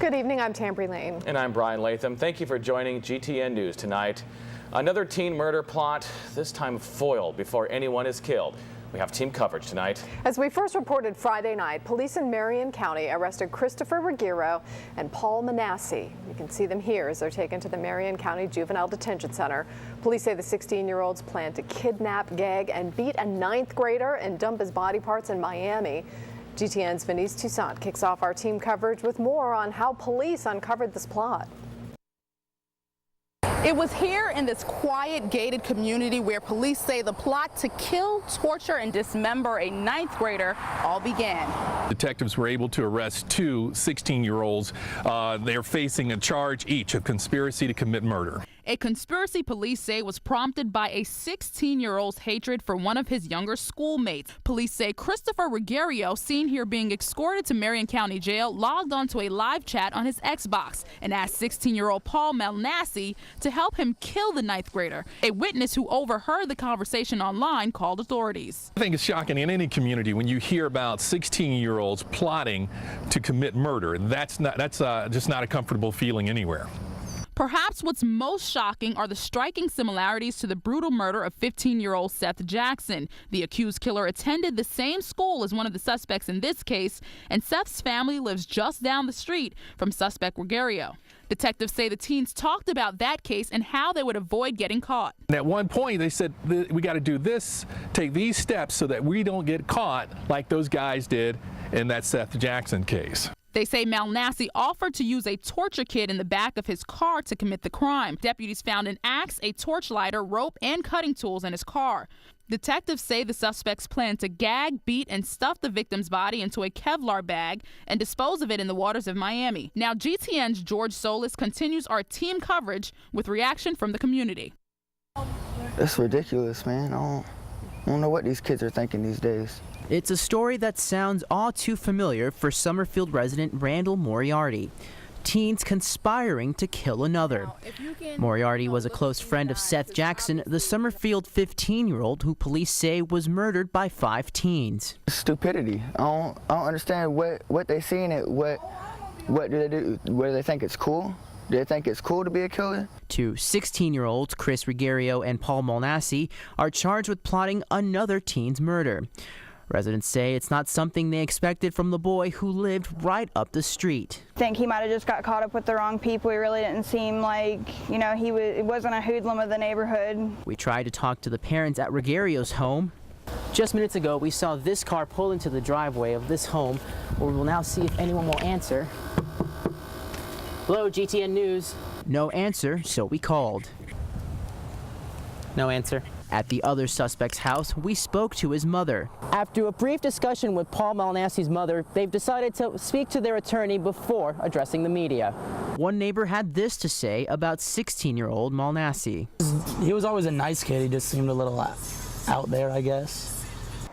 Good evening, I'm Tambry Lane. And I'm Brian Latham. Thank you for joining GTN News tonight. Another teen murder plot, this time foiled before anyone is killed. We have team coverage tonight. As we first reported Friday night, police in Marion County arrested Christopher Ruggiero and Paul Manassi. You can see them here as they're taken to the Marion County Juvenile Detention Center. Police say the 16-year-olds planned to kidnap, gag, and beat a 9th grader and dump his body parts in Miami. GTN's Venice Toussaint kicks off our team coverage with more on how police uncovered this plot. It was here in this quiet, gated community where police say the plot to kill, torture, and dismember a 9th grader all began. Detectives were able to arrest two 16-year-olds. They're facing a charge each of conspiracy to commit murder. A conspiracy police say was prompted by a 16-year-old's hatred for one of his younger schoolmates. Police say Christopher Ruggiero, seen here being escorted to Marion County Jail, logged onto a live chat on his Xbox and asked 16-year-old Paul Manassi to help him kill the 9th grader. A witness who overheard the conversation online called authorities. I think it's shocking in any community when you hear about 16-year-olds plotting to commit murder. That's just not a comfortable feeling anywhere. Perhaps what's most shocking are the striking similarities to the brutal murder of 15-year-old Seth Jackson. The accused killer attended the same school as one of the suspects in this case, and Seth's family lives just down the street from suspect Ruggiero. Detectives say the teens talked about that case and how they would avoid getting caught. And at one point, they said, we got to do this, take these steps so that we don't get caught like those guys did in that Seth Jackson case. They say Manassi offered to use a torture kit in the back of his car to commit the crime. Deputies found an axe, a torch lighter, rope, and cutting tools in his car. Detectives say the suspects planned to gag, beat, and stuff the victim's body into a Kevlar bag and dispose of it in the waters of Miami. Now, GTN's George Solis continues our team coverage with reaction from the community. That's ridiculous, man. I don't know what these kids are thinking these days. It's a story that sounds all too familiar for Summerfield resident Randall Moriarty. Teens conspiring to kill another. Moriarty was a close friend of Seth Jackson, the Summerfield 15-year-old who police say was murdered by 5 teens. Stupidity. I don't understand what they see in it. What do they do? What do they think it's cool? Do they think it's cool to be a killer? Two 16-year-olds, Chris Ruggiero and Paul Manassi, are charged with plotting another teen's murder. Residents say it's not something they expected from the boy who lived right up the street. I think he might have just got caught up with the wrong people. He really didn't seem like, it wasn't a hoodlum of the neighborhood. We tried to talk to the parents at Ruggiero's home. Just minutes ago, we saw this car pull into the driveway of this home, where we will now see if anyone will answer. Hello, GTN News. No answer, so we called. No answer. At the other suspect's house, we spoke to his mother. After a brief discussion with Paul Manassi's mother, they've decided to speak to their attorney before addressing the media. One neighbor had this to say about 16-year-old Manassi. He was always a nice kid. He just seemed a little out there, I guess.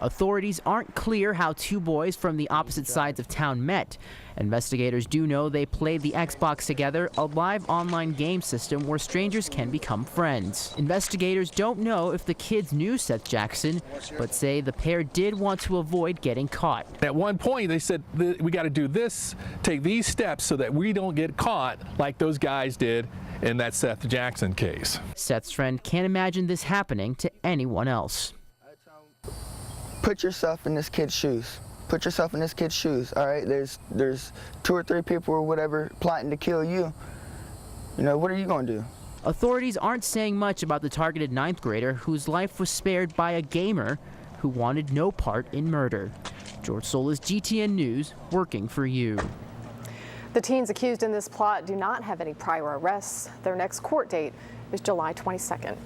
Authorities aren't clear how two boys from the opposite sides of town met. Investigators do know they played the Xbox together, a live online game system where strangers can become friends. Investigators don't know if the kids knew Seth Jackson, but say the pair did want to avoid getting caught. At one point, they said, we got to do this, take these steps so that we don't get caught like those guys did in that Seth Jackson case. Seth's friend can't imagine this happening to anyone else. Put yourself in this kid's shoes. Put yourself in this kid's shoes, all right? There's 2 or 3 people or whatever plotting to kill you. What are you going to do? Authorities aren't saying much about the targeted 9th grader whose life was spared by a gamer who wanted no part in murder. George Solis, GTN News, working for you. The teens accused in this plot do not have any prior arrests. Their next court date is July 22nd.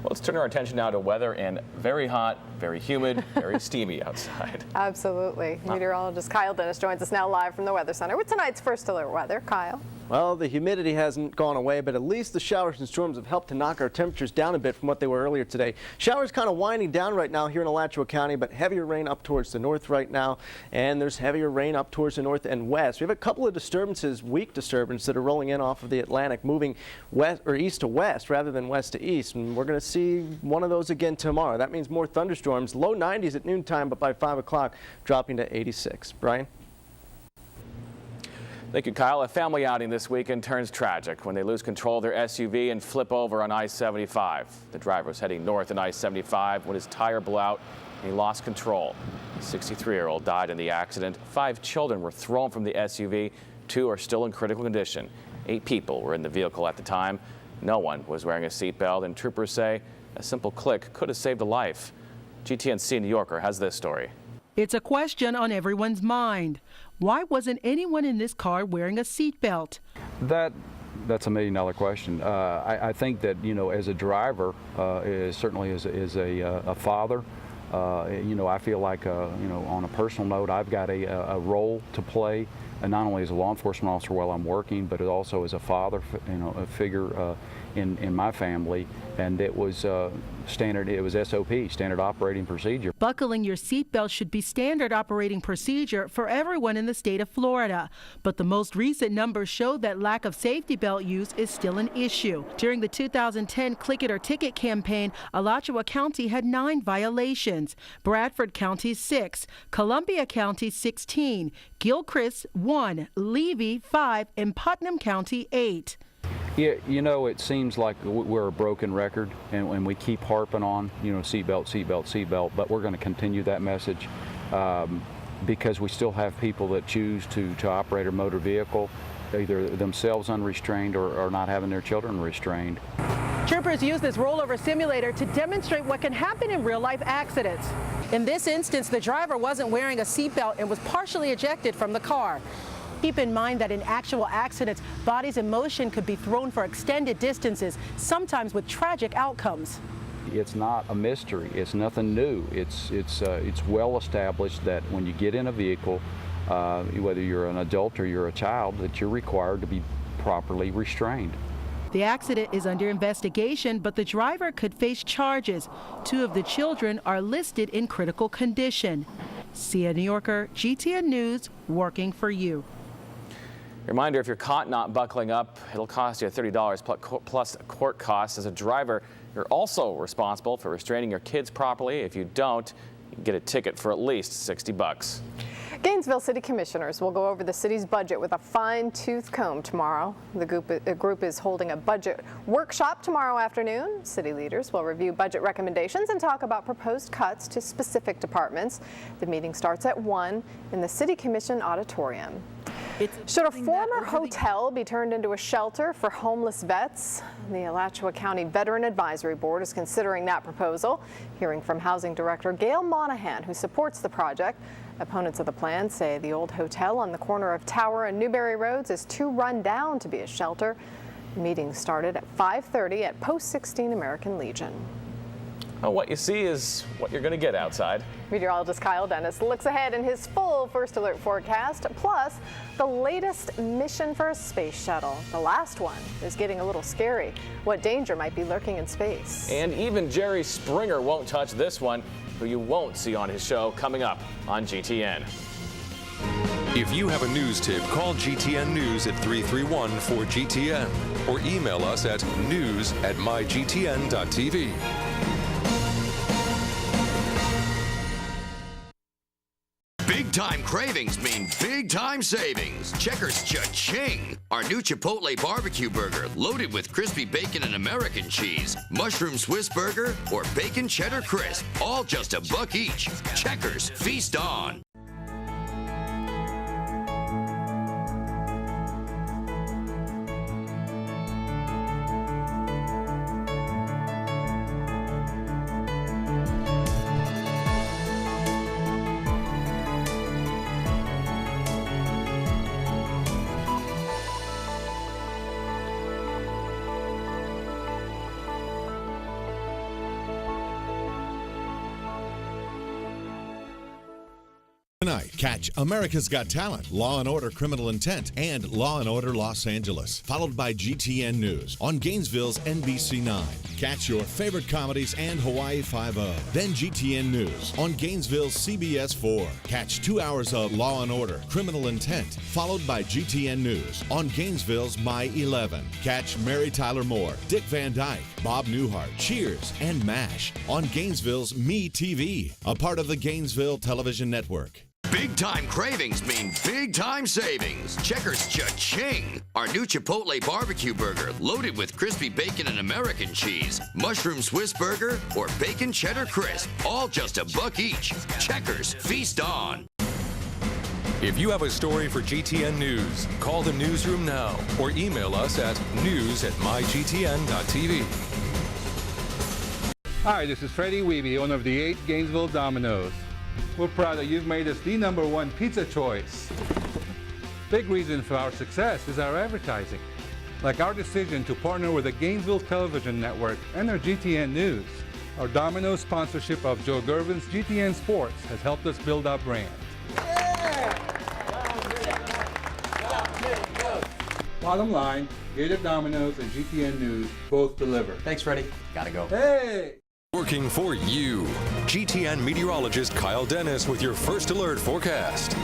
Well, let's turn our attention now to weather, and very hot, very humid, very steamy outside. Absolutely. Meteorologist Kyle Dennis joins us now live from the Weather Center with tonight's first alert weather. Kyle. Well, the humidity hasn't gone away, but at least the showers and storms have helped to knock our temperatures down a bit from what they were earlier today. Showers kind of winding down right now here in Alachua County, but heavier rain up towards the north right now, and there's heavier rain up towards the north and west. We have a couple of disturbances, weak disturbances, that are rolling in off of the Atlantic, moving west or east to west rather than west to east, and we're going to see one of those again tomorrow. That means more thunderstorms, low 90s at noontime, but by 5 o'clock dropping to 86. Brian? Thank you, Kyle. A family outing this weekend turns tragic when they lose control of their SUV and flip over on I-75. The driver was heading north on I-75 when his tire blew out and he lost control. The 63-year-old died in the accident. 5 children were thrown from the SUV. 2 are still in critical condition. 8 people were in the vehicle at the time. No one was wearing a seatbelt, and troopers say a simple click could have saved a life. GTN New Yorker has this story. It's a question on everyone's mind. Why wasn't anyone in this car wearing a seatbelt? That's a $1 million question. I think that, you know, as a driver, certainly as a father, you know, I feel like, you know, on a personal note, I've got a role to play, and not only as a law enforcement officer while I'm working, but also as a father, you know, a figure in my family, and it was standard. It was SOP, standard operating procedure. Buckling your seatbelt should be standard operating procedure for everyone in the state of Florida. But the most recent numbers show that lack of safety belt use is still an issue. During the 2010 Click It or Ticket campaign, Alachua County had 9 violations, Bradford County 6, Columbia County 16, Gilchrist 1, Levy 5, and Putnam County 8. Yeah, you know, it seems like we're a broken record, and we keep harping on, you know, seatbelt, seatbelt, seatbelt, but we're going to continue that message because we still have people that choose to operate a motor vehicle, either themselves unrestrained or not having their children restrained. Troopers use this rollover simulator to demonstrate what can happen in real-life accidents. In this instance, the driver wasn't wearing a seatbelt and was partially ejected from the car. Keep in mind that in actual accidents, bodies in motion could be thrown for extended distances, sometimes with tragic outcomes. It's not a mystery. It's nothing new. It's well established that when you get in a vehicle, whether you're an adult or you're a child, that you're required to be properly restrained. The accident is under investigation, but the driver could face charges. 2 of the children are listed in critical condition. New Yorker, GTN News, working for you. Reminder, if you're caught not buckling up, it'll cost you $30 plus court costs. As a driver, you're also responsible for restraining your kids properly. If you don't, you can get a ticket for at least $60. Gainesville City Commissioners will go over the city's budget with a fine-tooth comb tomorrow. The group is holding a budget workshop tomorrow afternoon. City leaders will review budget recommendations and talk about proposed cuts to specific departments. The meeting starts at 1 in the City Commission auditorium. Should a former hotel be turned into a shelter for homeless vets? The Alachua County Veteran Advisory Board is considering that proposal. Hearing from Housing Director Gail Monahan, who supports the project. Opponents of the plan say the old hotel on the corner of Tower and Newberry Roads is too run down to be a shelter. The meeting started at 5:30 at Post 16 American Legion. Well, what you see is what you're going to get outside. Meteorologist Kyle Dennis looks ahead in his full First Alert forecast, plus the latest mission for a space shuttle. The last one is getting a little scary. What danger might be lurking in space? And even Jerry Springer won't touch this one, who you won't see on his show coming up on GTN. If you have a news tip, call GTN News at 331-4GTN or email us at news@mygtn.tv. Big time cravings mean big time savings. Checkers Cha-Ching. Our new Chipotle barbecue burger loaded with crispy bacon and American cheese, mushroom Swiss burger, or bacon cheddar crisp. All just $1 each. Checkers, feast on. Tonight, catch America's Got Talent, Law & Order Criminal Intent, and Law & Order Los Angeles, followed by GTN News on Gainesville's NBC9. Catch your favorite comedies and Hawaii 5-0. Then GTN News on Gainesville's CBS 4. Catch 2 hours of Law & Order Criminal Intent, followed by GTN News on Gainesville's My 11. Catch Mary Tyler Moore, Dick Van Dyke, Bob Newhart, Cheers, and MASH on Gainesville's Me TV, a part of the Gainesville Television Network. Big time cravings mean big time savings. Checkers Cha-Ching. Our new Chipotle barbecue burger loaded with crispy bacon and American cheese, mushroom Swiss burger, or bacon cheddar crisp. All just $1 each. Checkers, feast on. If you have a story for GTN News, call the newsroom now or email us at news@mygtn.tv. Hi, this is Freddie Weeby, owner of the 8 Gainesville Domino's. We're proud that you've made us the #1 pizza choice. Big reason for our success is our advertising, like our decision to partner with the Gainesville Television Network and our GTN News. Our Domino's sponsorship of Joe Gervin's GTN Sports has helped us build our brand. Bottom line, Gator Domino's and GTN News both deliver. Thanks, Freddie. Gotta go. Hey! Working for you. GTN meteorologist Kyle Dennis with your first alert forecast.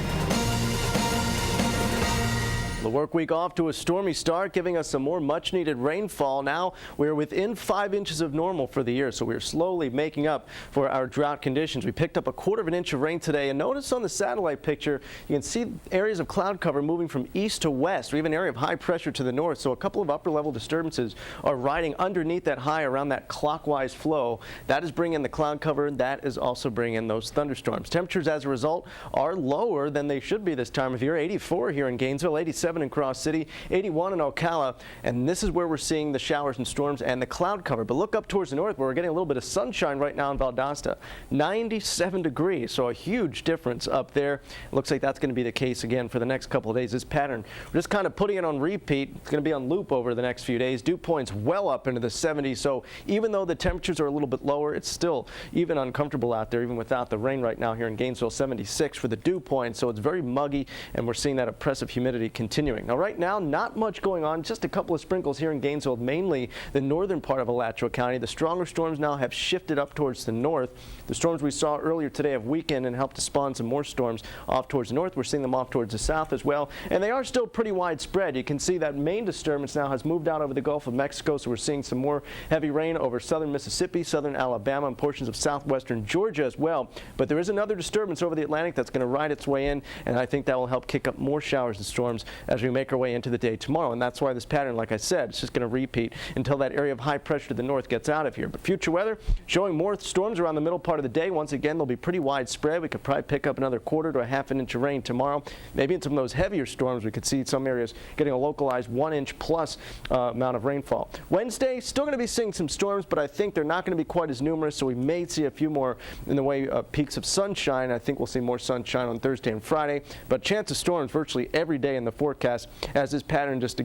The work week off to a stormy start, giving us some more much needed rainfall. Now we're within 5 inches of normal for the year, so we're slowly making up for our drought conditions. We picked up 1/4 inch of rain today, and notice on the satellite picture you can see areas of cloud cover moving from east to west. We have an area of high pressure to the north, so a couple of upper level disturbances are riding underneath that high around that clockwise flow. That is bringing in the cloud cover, and that is also bringing in those thunderstorms. Temperatures as a result are lower than they should be this time of year. 84 here in Gainesville, 87 in Cross City, 81 in Ocala, and this is where we're seeing the showers and storms and the cloud cover. But look up towards the north where we're getting a little bit of sunshine right now in Valdosta. 97 degrees, so a huge difference up there. It looks like that's going to be the case again for the next couple of days. This pattern, we're just kind of putting it on repeat. It's going to be on loop over the next few days. Dew points well up into the 70s, so even though the temperatures are a little bit lower, it's still even uncomfortable out there, even without the rain right now here in Gainesville. 76 for the dew point, so it's very muggy, and we're seeing that oppressive humidity continuing. Now, right now, not much going on, just a couple of sprinkles here in Gainesville, mainly the northern part of Alachua County. The stronger storms now have shifted up towards the north. The storms we saw earlier today have weakened and helped to spawn some more storms off towards the north. We're seeing them off towards the south as well, and they are still pretty widespread. You can see that main disturbance now has moved out over the Gulf of Mexico, so we're seeing some more heavy rain over southern Mississippi, southern Alabama, and portions of southwestern Georgia as well. But there is another disturbance over the Atlantic that's going to ride its way in, and I think that will help kick up more showers and storms as we make our way into the day tomorrow. And that's why this pattern, like I said, it's just going to repeat until that area of high pressure to the north gets out of here. But future weather showing more storms around the middle part of the day. Once again, they'll be pretty widespread. We could probably pick up another 1/4 to a 1/2 inch of rain tomorrow. Maybe in some of those heavier storms, we could see some areas getting a localized 1 inch plus amount of rainfall. Wednesday, still going to be seeing some storms, but I think they're not going to be quite as numerous, so we may see a few more in the way of peaks of sunshine. I think we'll see more sunshine on Thursday and Friday, but chance of storms virtually every day in the forecast as this pattern just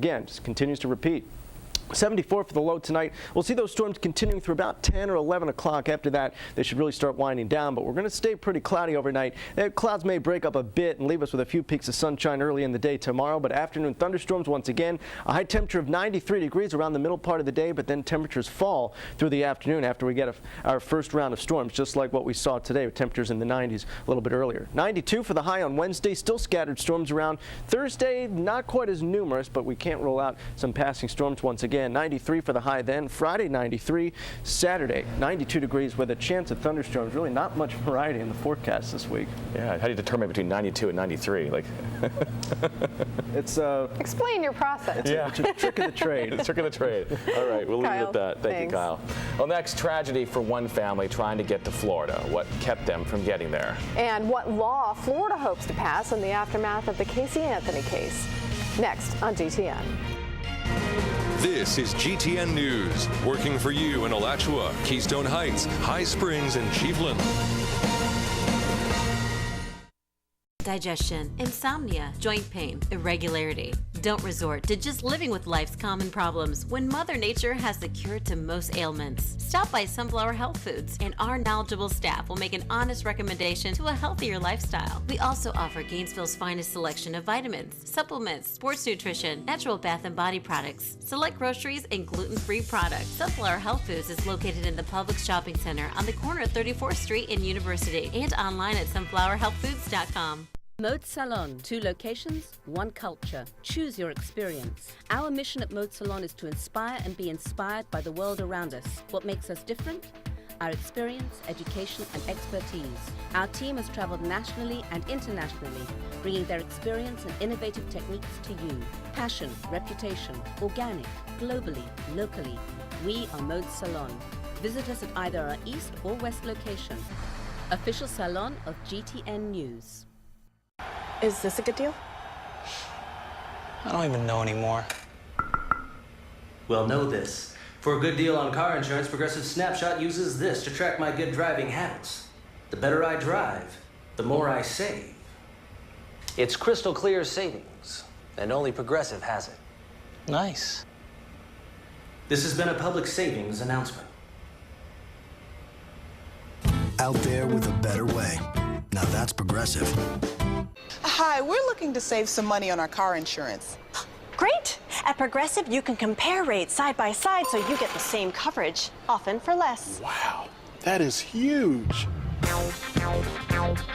continues to repeat. 74 for the low tonight. We'll see those storms continuing through about 10 or 11 o'clock. After that, they should really start winding down, but we're going to stay pretty cloudy overnight. Clouds may break up a bit and leave us with a few peaks of sunshine early in the day tomorrow, but afternoon thunderstorms once again. A high temperature of 93 degrees around the middle part of the day, but then temperatures fall through the afternoon after we get our first round of storms, just like what we saw today with temperatures in the 90s a little bit earlier. 92 for the high on Wednesday. Still scattered storms around. Thursday, not quite as numerous, but we can't rule out some passing storms once again. 93 for the high then. Friday 93, Saturday 92 degrees with a chance of thunderstorms. Really not much variety in the forecast this week. Yeah, how do you determine between 92 and 93? Like, it's explain your process. Yeah, it's a trick of the trade. It's a trick of the trade. All right, we'll leave it at that. Thank Thanks. you, Kyle. Well, next, tragedy for one family trying to get to Florida. What kept them from getting there? And what law Florida hopes to pass in the aftermath of the Casey Anthony case. Next on GTN. This is GTN News, working for you in Alachua, Keystone Heights, High Springs, and Chiefland. Digestion, insomnia, joint pain, irregularity. Don't resort to just living with life's common problems when Mother Nature has the cure to most ailments. Stop by Sunflower Health Foods, and our knowledgeable staff will make an honest recommendation to a healthier lifestyle. We also offer Gainesville's finest selection of vitamins, supplements, sports nutrition, natural bath and body products, select groceries, and gluten-free products. Sunflower Health Foods is located in the Publix Shopping Center on the corner of 34th Street and University, and online at sunflowerhealthfoods.com. Mode Salon, 2 locations, 1 culture. Choose your experience. Our mission at Mode Salon is to inspire and be inspired by the world around us. What makes us different? our experience, education, and expertise. Our team has traveled nationally and internationally, bringing their experience and innovative techniques to you. Passion, reputation, organic, globally, locally. We are Mode Salon. Visit us at either our east or west location. Official salon of GTN News. Is this a good deal? I don't even know anymore. Well, know this. For a good deal on car insurance, Progressive Snapshot uses this to track my good driving habits. The better I drive, the more I save. It's crystal clear savings, and only Progressive has it. Nice. This has been a public savings announcement. Out there with a better way. Now that's Progressive. Hi, we're looking to save some money on our car insurance. Great! At Progressive, you can compare rates side by side so you get the same coverage, often for less. Wow, that is huge.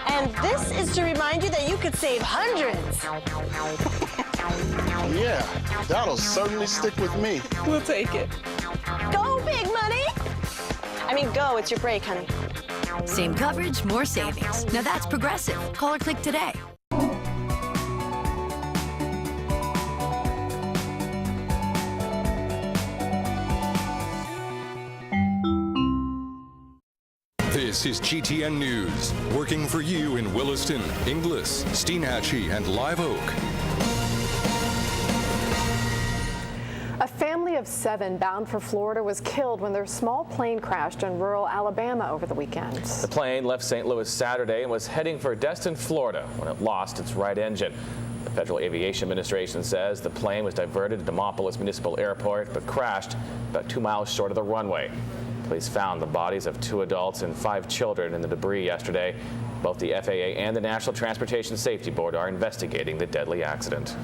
And this is to remind you that you could save hundreds. Yeah, that'll certainly stick with me. We'll take it. Go, big money! I mean, go, it's your break, honey. Same coverage, more savings. Now that's Progressive. Call or click today. This is GTN News, working for you in Williston, Inglis, Steinhatchee, and Live Oak. A family of 7 bound for Florida was killed when their small plane crashed in rural Alabama over the weekend. The plane left St. Louis Saturday and was heading for Destin, Florida, when it lost its right engine. The Federal Aviation Administration says the plane was diverted to Demopolis Municipal Airport but crashed about 2 miles short of the runway. Police found the bodies of 2 adults and 5 children in the debris yesterday. Both the FAA and the National Transportation Safety Board are investigating the deadly accident.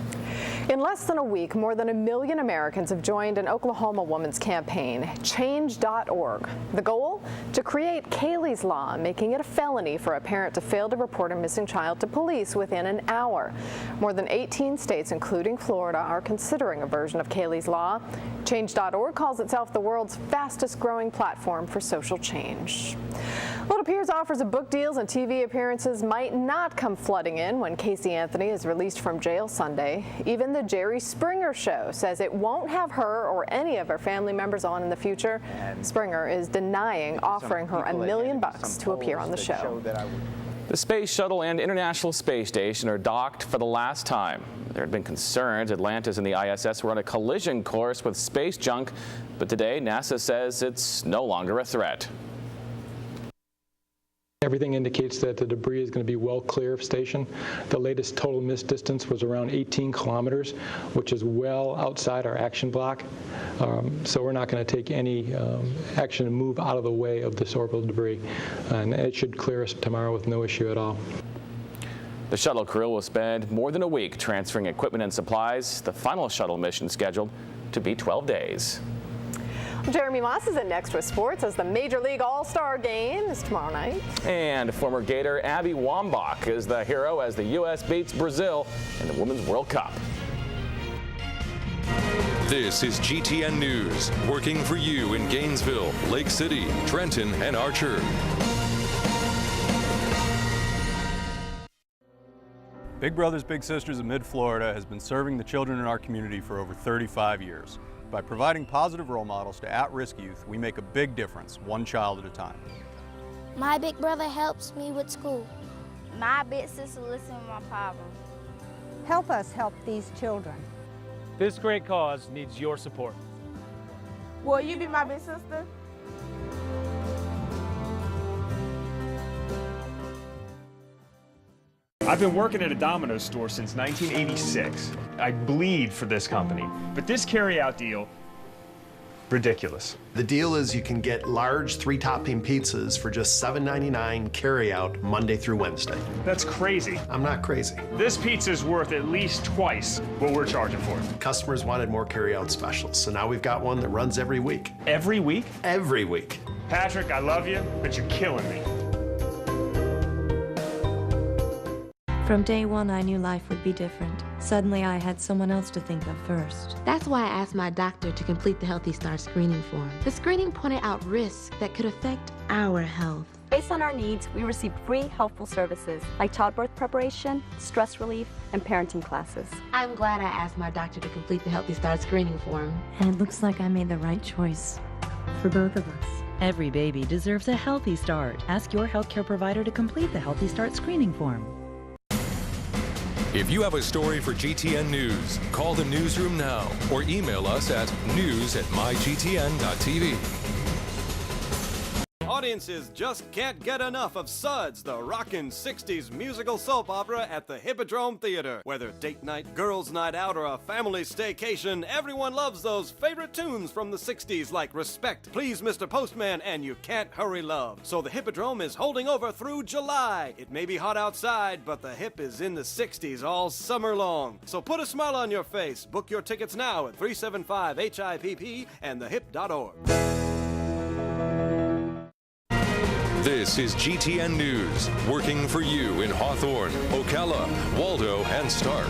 In less than a week, more than 1 million Americans have joined an Oklahoma woman's campaign, Change.org. The goal? To create Kaylee's Law, making it a felony for a parent to fail to report a missing child to police within an hour. More than 18 states, including Florida, are considering a version of Kaylee's Law. Change.org calls itself the world's fastest growing platform for social change. Well, it appears offers of book deals and TV appearances might not come flooding in when Casey Anthony is released from jail Sunday. Even the Jerry Springer Show says it won't have her or any of her family members on in the future. Springer is denying offering her $1 million to appear on the show. The Space Shuttle and International Space Station are docked for the last time. There had been concerns Atlantis and the ISS were on a collision course with space junk, but today NASA says it's no longer a threat. Everything indicates that the debris is going to be well clear of station. The latest total missed distance was around 18 kilometers, which is well outside our action block. So we're not going to take any action to move out of the way of this orbital debris. And it should clear us tomorrow with no issue at all. The shuttle crew will spend more than a week transferring equipment and supplies. The final shuttle mission scheduled to be 12 days. Jeremy Moss is in next with sports as the Major League All-Star Game is tomorrow night. And former Gator Abby Wambach is the hero as the U.S. beats Brazil in the Women's World Cup. This is GTN News, working for you in Gainesville, Lake City, Trenton, and Archer. Big Brothers Big Sisters of Mid-Florida has been serving the children in our community for over 35 years. By providing positive role models to at-risk youth, we make a big difference, one child at a time. My big brother helps me with school. My big sister listens to my problems. Help us help these children. This great cause needs your support. Will you be my big sister? I've been working at a Domino's store since 1986. I bleed for this company. But this carry-out deal, ridiculous. The deal is you can get large 3-topping pizzas for just $7.99 carry-out Monday through Wednesday. That's crazy. I'm not crazy. This pizza's worth at least twice what we're charging for it. Customers wanted more carry-out specials, so now we've got one that runs every week. Every week? Every week. Patrick, I love you, but you're killing me. From day one, I knew life would be different. Suddenly, I had someone else to think of first. That's why I asked my doctor to complete the Healthy Start screening form. The screening pointed out risks that could affect our health. Based on our needs, we received free helpful services like childbirth preparation, stress relief, and parenting classes. I'm glad I asked my doctor to complete the Healthy Start screening form. And it looks like I made the right choice for both of us. Every baby deserves a healthy start. Ask your healthcare provider to complete the Healthy Start screening form. If you have a story for GTN News, call the newsroom now or email us at news@mygtn.tv. Audiences just can't get enough of Suds, the rockin' 60s musical soap opera at the Hippodrome Theater. Whether date night, girls' night out, or a family staycation, everyone loves those favorite tunes from the 60s like Respect, Please Mr. Postman, and You Can't Hurry Love. So the Hippodrome is holding over through July. It may be hot outside, but the Hip is in the 60s all summer long. So put a smile on your face. Book your tickets now at 375-HIPP and thehip.org. This is GTN News, working for you in Hawthorne, Ocala, Waldo, and Stark.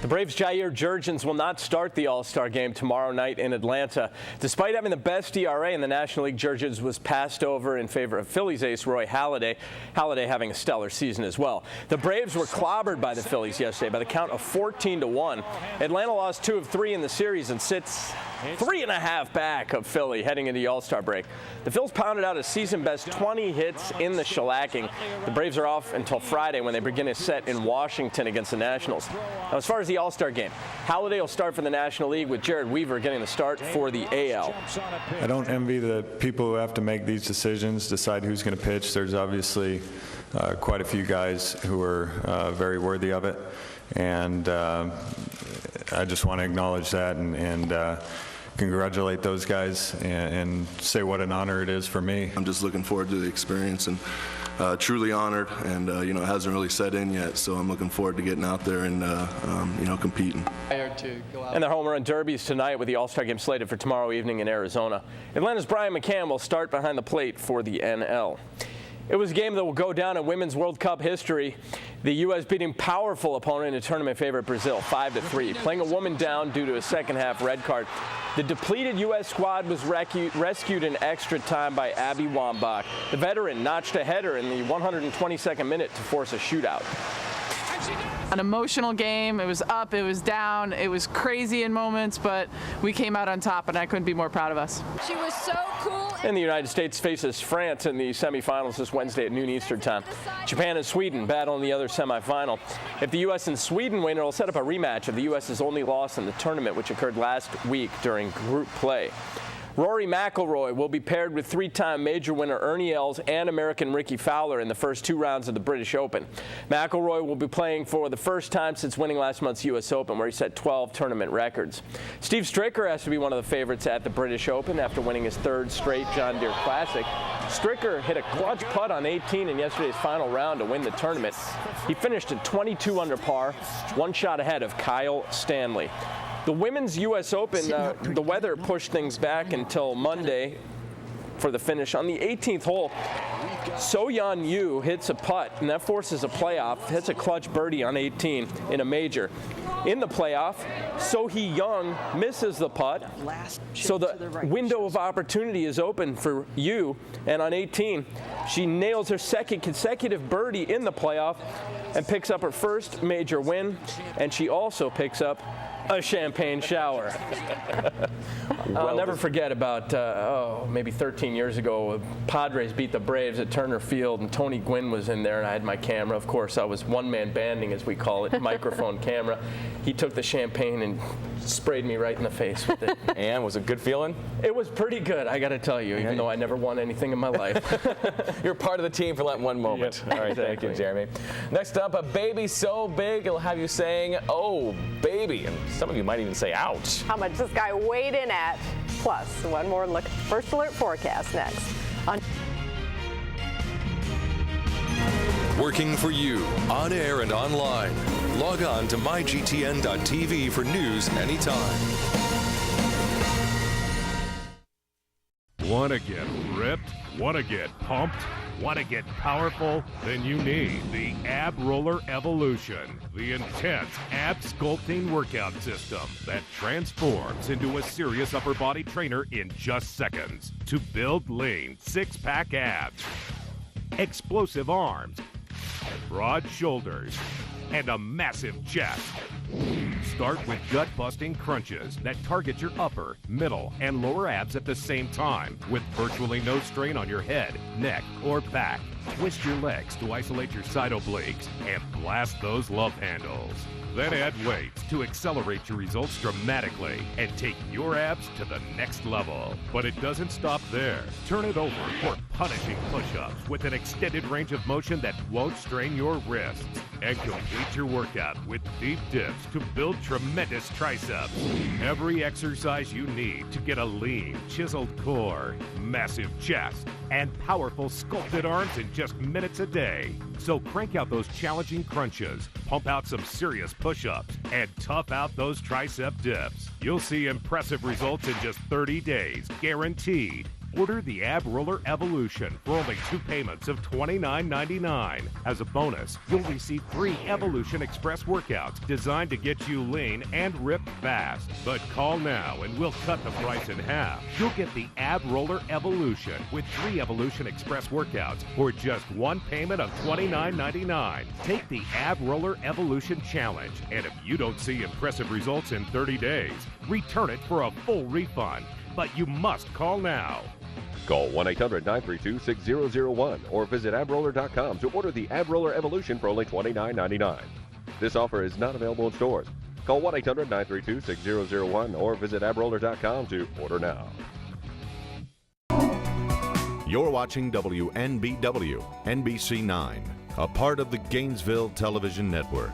The Braves' Jair Jurgens will not start the All-Star game tomorrow night in Atlanta. Despite having the best ERA in the National League, Jurgens was passed over in favor of Phillies ace Roy Halladay. Halladay having a stellar season as well. The Braves were clobbered by the Phillies yesterday by the count of 14-1. Atlanta lost 2 of 3 in the series and sits 3.5 back of Philly heading into the All-Star break. The Phils pounded out a season-best 20 hits in the shellacking. The Braves are off until Friday when they begin a set in Washington against the Nationals. Now, as far as the All-Star game, Halladay will start for the National League with Jared Weaver getting the start for the AL. I don't envy the people who have to make these decisions, decide who's going to pitch. There's obviously quite a few guys who are very worthy of it, and I just want to acknowledge that and congratulate those guys and say what an honor it is for me. I'm just looking forward to the experience and truly honored, and you know, it hasn't really set in yet, so I'm looking forward to getting out there and you know, competing. And the home run derbies tonight with the All-Star game slated for tomorrow evening in Arizona. Atlanta's Brian McCann will start behind the plate for the NL. It was a game that will go down in Women's World Cup history. The U.S. beating powerful opponent and tournament favorite Brazil 5-3, playing a woman down due to a second-half red card. The depleted U.S. squad was rescued in extra time by Abby Wambach. The veteran notched a header in the 122nd minute to force a shootout. An emotional game. It was up, it was down, it was crazy in moments, but we came out on top, and I couldn't be more proud of us. She was so cool. And the United States faces France in the semifinals this Wednesday at noon Eastern time. Japan and Sweden battle in the other semifinal. If the U.S. and Sweden win, it will set up a rematch of the U.S.'s only loss in the tournament, which occurred last week during group play. Rory McIlroy will be paired with 3-time major winner Ernie Els and American Ricky Fowler in the first 2 rounds of the British Open. McIlroy will be playing for the first time since winning last month's U.S. Open, where he set 12 tournament records. Steve Stricker has to be one of the favorites at the British Open after winning his 3rd straight John Deere Classic. Stricker hit a clutch putt on 18 in yesterday's final round to win the tournament. He finished at 22 under par, 1 shot ahead of Kyle Stanley. The Women's U.S. Open, the weather pushed things back until Monday for the finish. On the 18th hole, So-Yeon Yu hits a putt, and that forces a playoff, hits a clutch birdie on 18 in a major. In the playoff, So-Hee Young misses the putt, so the window of opportunity is open for Yu, and on 18, she nails her 2nd consecutive birdie in the playoff and picks up her first major win, and she also picks up a champagne shower. I'll never forget about, maybe 13 years ago, Padres beat the Braves at Turner Field, and Tony Gwynn was in there, and I had my camera. Of course, I was one-man banding, as we call it, microphone camera. He took the champagne and sprayed me right in the face with it. And was it good feeling? It was pretty good, I got to tell you, even though I never won anything in my life. You're part of the team for that one moment. Yep. All right, thank you, Jeremy. Next up, a baby so big it'll have you saying, "Oh, baby," and some of you might even say, "Ouch." How much this guy weighed in at. Plus, one more look at the First Alert forecast next. Working for you, on air and online. Log on to mygtn.tv for news anytime. Want to get ripped? Want to get pumped? Want to get powerful? Then you need the Ab Roller Evolution, the intense ab sculpting workout system that transforms into a serious upper body trainer in just seconds to build lean six-pack abs, explosive arms, broad shoulders, and a massive chest. Start with gut-busting crunches that target your upper, middle, and lower abs at the same time with virtually no strain on your head, neck, or back. Twist your legs to isolate your side obliques and blast those love handles. Then add weights to accelerate your results dramatically and take your abs to the next level. But it doesn't stop there. Turn it over for punishing push-ups with an extended range of motion that won't strain your wrists. And complete your workout with deep dips to build tremendous triceps. Every exercise you need to get a lean, chiseled core, massive chest, and powerful sculpted arms in just minutes a day. So crank out those challenging crunches, pump out some serious push-ups, and tough out those tricep dips. You'll see impressive results in just 30 days, guaranteed. Order the Ab Roller Evolution for only 2 payments of $29.99. As a bonus, you'll receive free Evolution Express workouts designed to get you lean and ripped fast. But call now and we'll cut the price in half. You'll get the Ab Roller Evolution with 3 Evolution Express workouts for just 1 payment of $29.99. Take the Ab Roller Evolution Challenge, and if you don't see impressive results in 30 days, return it for a full refund. But you must call now. Call 1-800-932-6001 or visit abroller.com to order the Ab Roller Evolution for only $29.99. This offer is not available in stores. Call 1-800-932-6001 or visit abroller.com to order now. You're watching WNBW, NBC 9, a part of the Gainesville Television Network.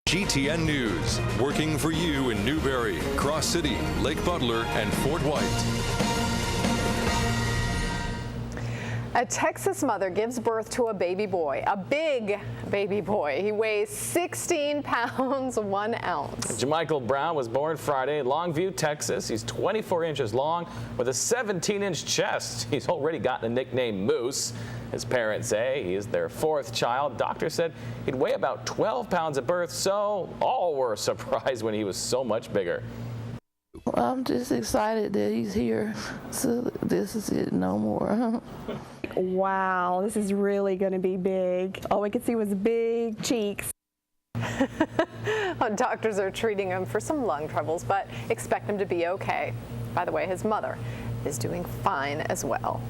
GTN News, working for you in Newberry, Cross City, Lake Butler, and Fort White. A Texas mother gives birth to a baby boy, a big baby boy. He weighs 16 pounds, 1 ounce. Jamichael Brown was born Friday in Longview, Texas. He's 24 inches long with a 17-inch chest. He's already gotten the nickname Moose. His parents say he is their 4th child. Doctors said he'd weigh about 12 pounds at birth, so all were surprised when he was so much bigger. I'm just excited that he's here, so this is it, no more. Wow, this is really going to be big. All we could see was big cheeks. Doctors are treating him for some lung troubles, but expect him to be okay. By the way, his mother is doing fine as well.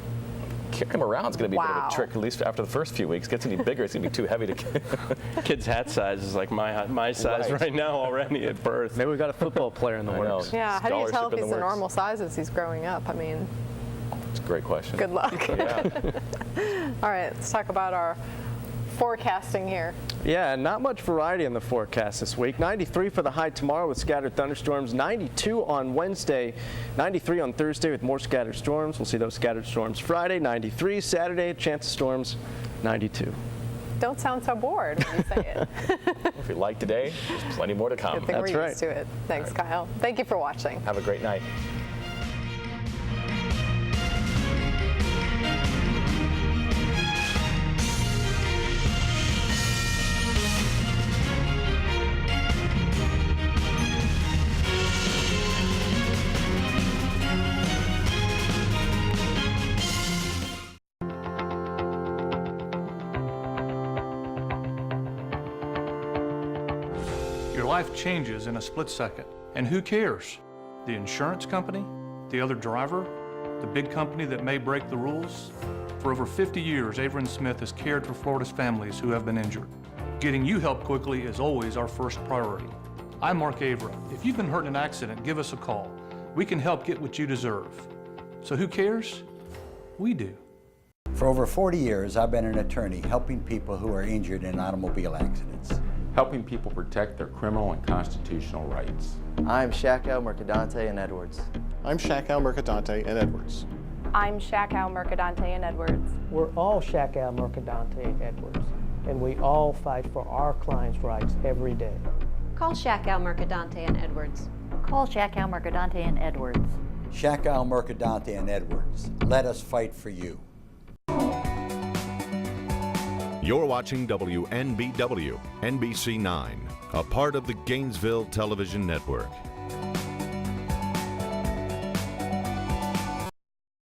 Carrying him around is going to be a bit of a trick, at least after the first few weeks. Gets any bigger, it's going to be too heavy to carry. Kid's hat size is like my size right now already at birth. Maybe we got a football player in the works. Yeah, how do you tell if he's the normal size as he's growing up? I mean, it's a great question. Good luck. Yeah. All right, let's talk about our forecasting here. Yeah, not much variety in the forecast this week. 93 for the high tomorrow with scattered thunderstorms. 92 on Wednesday. 93 on Thursday with more scattered storms. We'll see those scattered storms Friday. 93 Saturday, chance of storms. 92. Don't sound so bored when you say it. If you like today, there's plenty more to come. Good thing we're used to it. Thanks, Kyle. Thank you for watching. Have a great night. Your life changes in a split second. And who cares? The insurance company? The other driver? The big company that may break the rules? For over 50 years, Avery & Smith has cared for Florida's families who have been injured. Getting you help quickly is always our first priority. I'm Mark Avra. If you've been hurt in an accident, give us a call. We can help get what you deserve. So who cares? We do. For over 40 years, I've been an attorney helping people who are injured in automobile accidents. Helping people protect their criminal and constitutional rights. I'm Shakow Mercadante and Edwards. I'm Shakow Mercadante and Edwards. I'm Shakow Mercadante and Edwards. We're all Shakow Mercadante and Edwards, and we all fight for our clients' rights every day. Call Shakow Mercadante and Edwards. Call Shakow Mercadante and Edwards. Shackle, Mercadante, and Edwards. Let us fight for you. You're watching WNBW, NBC 9, a part of the Gainesville Television Network.